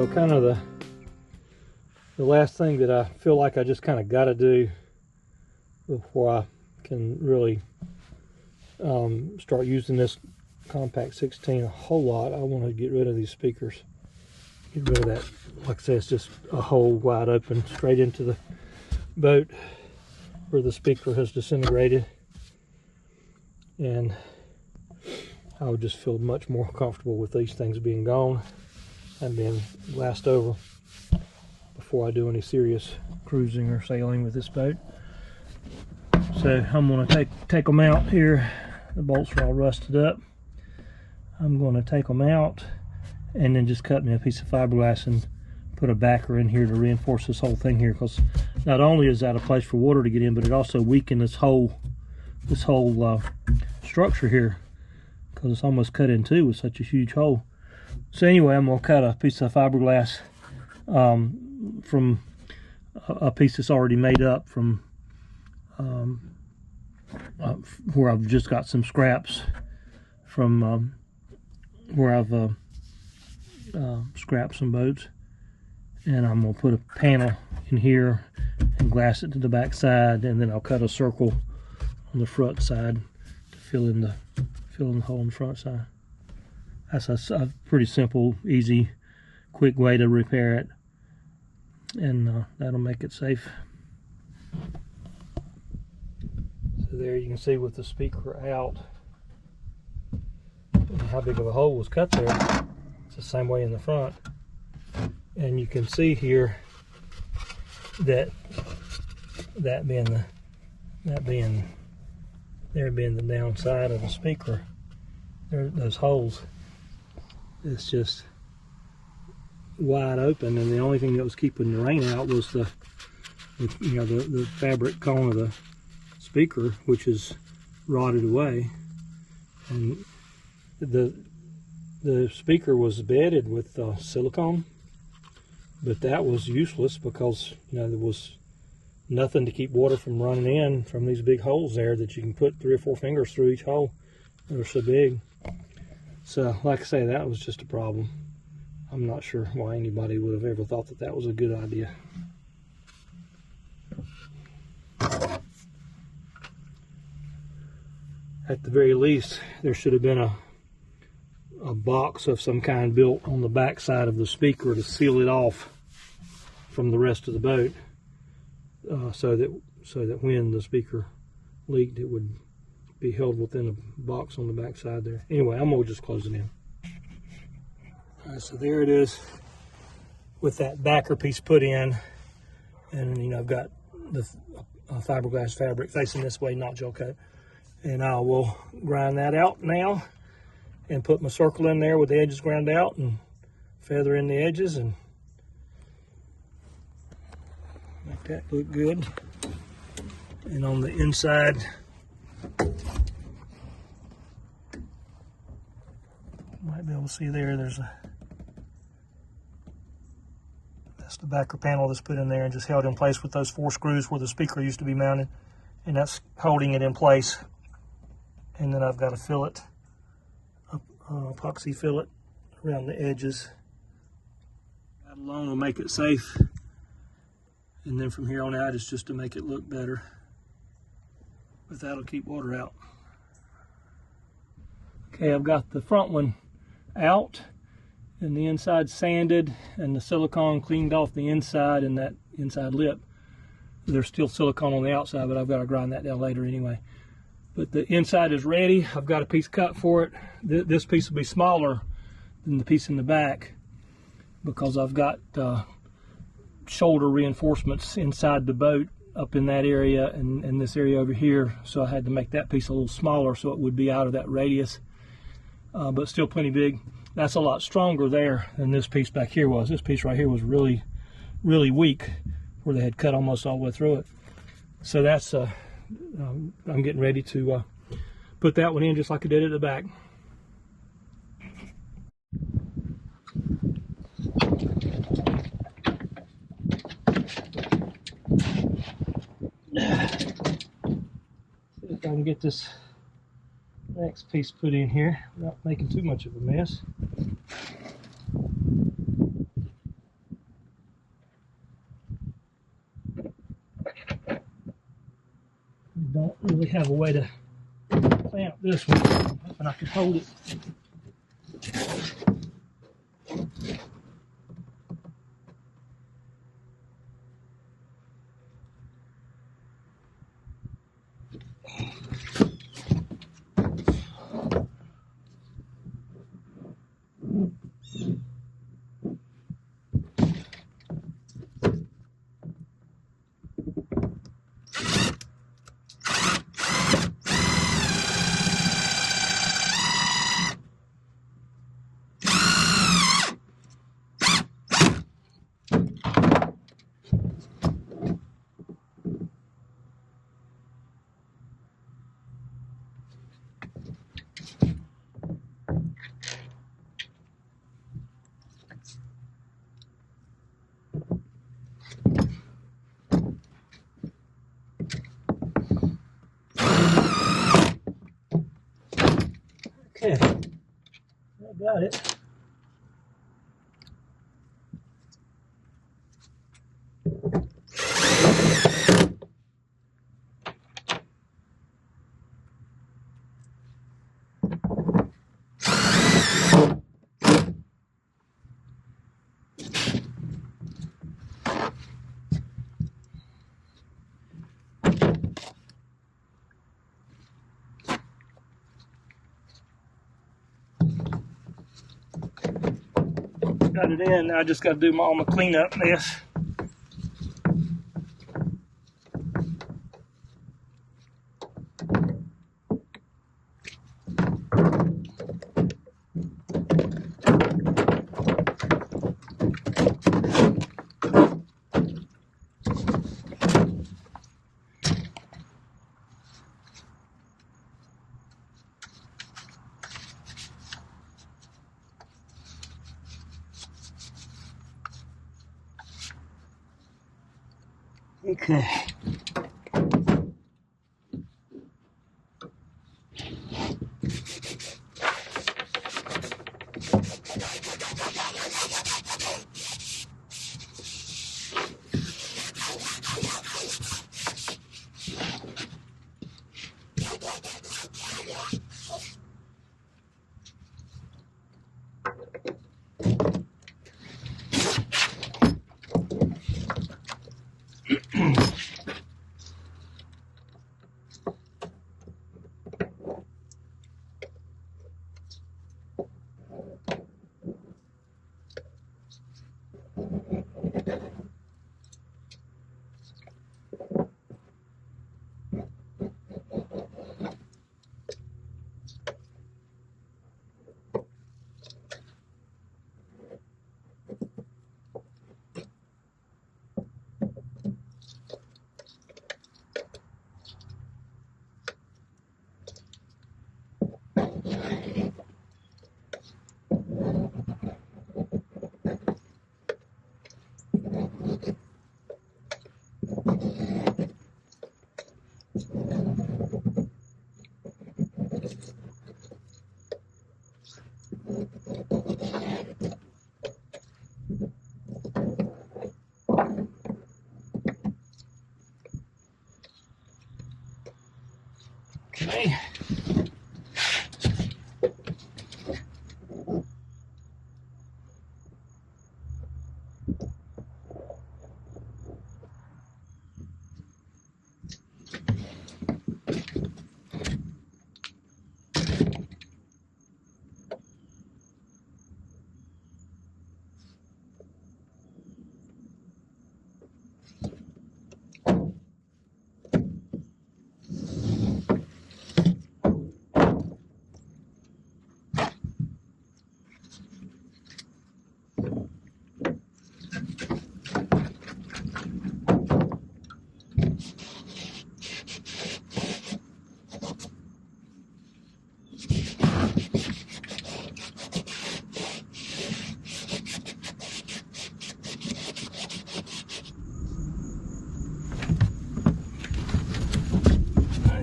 So kind of the last thing that I feel like I just kind of got to do before I can really start using this Com-Pac 16 a whole lot, I want to get rid of these speakers. Get rid of that. Like I said, it's just a hole wide open straight into the boat where the speaker has disintegrated. And I would just feel much more comfortable with these things being gone and being glassed over before I do any serious cruising or sailing with this boat. So I'm going to take them out here. The bolts are all rusted up. I'm going to take them out and then just cut me a piece of fiberglass and put a backer in here to reinforce this whole thing here, because not only is that a place for water to get in, but it also weakens this whole structure here, because it's almost cut in two with such a huge hole. So anyway, I'm going to cut a piece of fiberglass from a piece that's already made up from where I've just got some scraps from where I've scrapped some boats, and I'm going to put a panel in here and glass it to the back side, and then I'll cut a circle on the front side to fill in the hole on the front side. That's a pretty simple, easy, quick way to repair it, and that'll make it safe. So there you can see with the speaker out how big of a hole was cut there. It's the same way in the front, and you can see here that being the downside of the speaker, those holes, it's just wide open, and the only thing that was keeping the rain out was the fabric cone of the speaker, which is rotted away. And the speaker was bedded with silicone, but that was useless because there was nothing to keep water from running in from these big holes there that you can put 3 or 4 fingers through each hole. They're so big. So like I say, that was just a problem. I'm not sure why anybody would have ever thought that that was a good idea. At the very least, there should have been a box of some kind built on the back side of the speaker to seal it off from the rest of the boat, so that when the speaker leaked, it would be held within a box on the back side there. Anyway, I'm gonna just close it in. All right, so there it is with that backer piece put in, and I've got the fiberglass fabric facing this way, not gel coat, and I will grind that out now and put my circle in there with the edges ground out and feather in the edges and make that look good. And on the inside, you might be able to see that's the backer panel that's put in there and just held in place with those 4 screws where the speaker used to be mounted, and that's holding it in place. And then I've got a fillet, epoxy fillet around the edges. That alone will make it safe, and then from here on out it's just to make it look better, but that'll keep water out. Okay, I've got the front one out and the inside sanded and the silicone cleaned off the inside and that inside lip. There's still silicone on the outside, but I've got to grind that down later anyway. But the inside is ready. I've got a piece cut for it. This piece will be smaller than the piece in the back because I've got shoulder reinforcements inside the boat up in that area and this area over here. So I had to make that piece a little smaller so it would be out of that radius, but still plenty big. That's a lot stronger there than this piece back here was. This piece right here was really, really weak, where they had cut almost all the way through it. So that's I'm getting ready to put that one in just like I did at the back. See if I can get this next piece put in here without making too much of a mess. have a way to clamp this one. I'm hoping I can hold it. Okay, I got it. Got it in. Now I just got to do all my cleanup mess. Okay.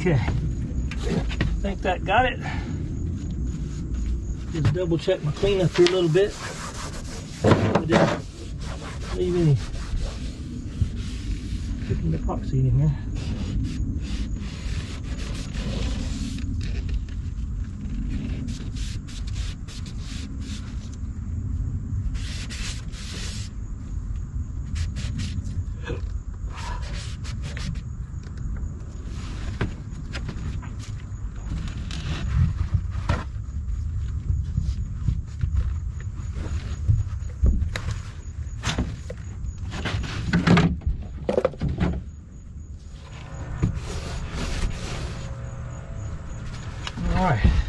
Okay. Okay, I think that got it. Just double check my cleanup here a little bit. I didn't leave any chicken epoxy in here. All right.